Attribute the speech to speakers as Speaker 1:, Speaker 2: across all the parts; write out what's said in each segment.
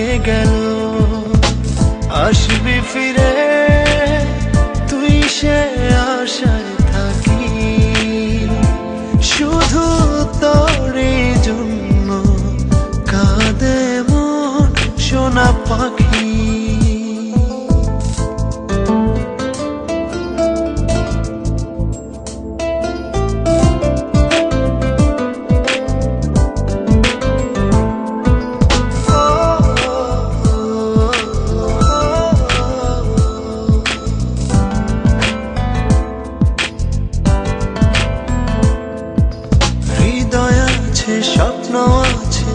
Speaker 1: হারিয়ে গেল। আসবি ফিরে তুই সে আশায় থাকি, শুধু তোরই জন্য কাঁদে মন সোনা পাখি। স্বপ্ন আছে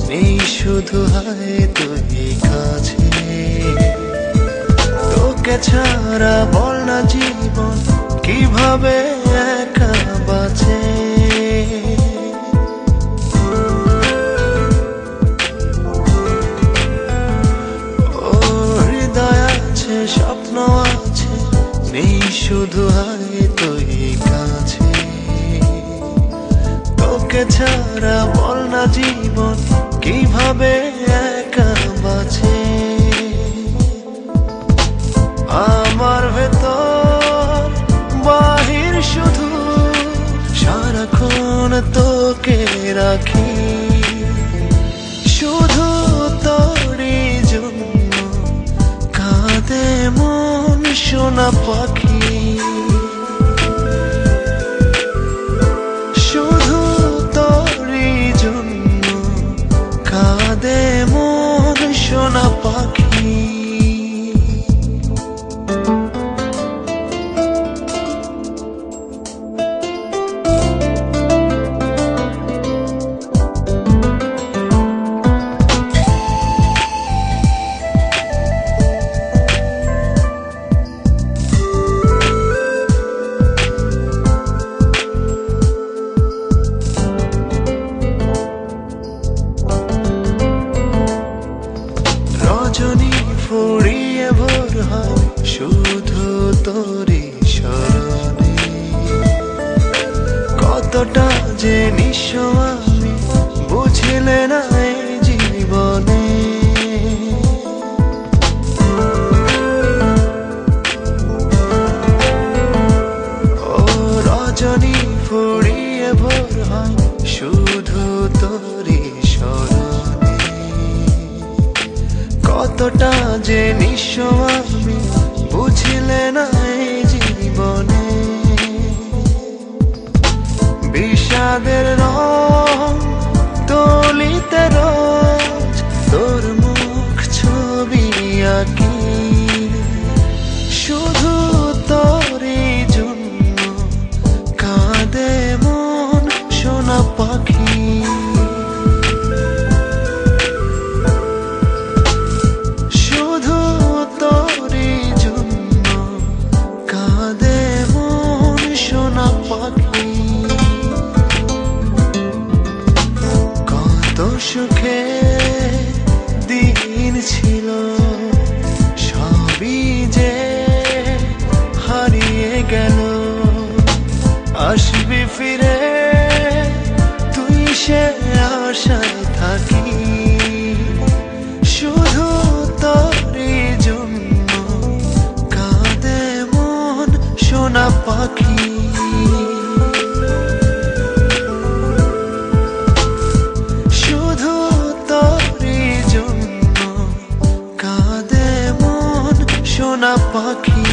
Speaker 1: নেই শুধু হায় তুই কাছে, তোকে ছাড়া বল না জীবন কিভাবে একা বাঁচে। ও হৃদয় আছে স্বপ্ন আছে নেই শুধু হায় তুই কাছে, তোকে ছাড়া বল না জীবন কিভাবে একা বাঁচে। আমার ভেতর বাহির শুধু সারাক্ষণ তোকে রাখি, শুধু তোরই জন্য কাঁদে মন সোনা পাখি। কাঁদে মন সোনা পাখি। রজনী ফুরিয়ে ভোর হয় শুধু তোরই স্মরণে, কতটা যে নিঃস্ব আমি বুঝিলে না এই জীবনে। ও রজনী ফুরিয়ে ভোর হয় শুধু তোরই স্মরণে, কতটা যে নিঃস্ব আমি বুঝিলে না এই জীবনে। বিষাদের রং তলিতে রোজ তোর মুখ ছবি আঁকি, শুধু তোরই জন্য কাঁদে মন সোনা পাখি। কত সুখে দিন ছিল সবই যে হারিয়ে গেল। আসবি ফিরে তুই সে আশায় থাকি, শুধু তোরই জন্য কাঁদে মন সোনা পাখি। শুধু তোরই জন্য কাঁদে মন সোনা পাখি।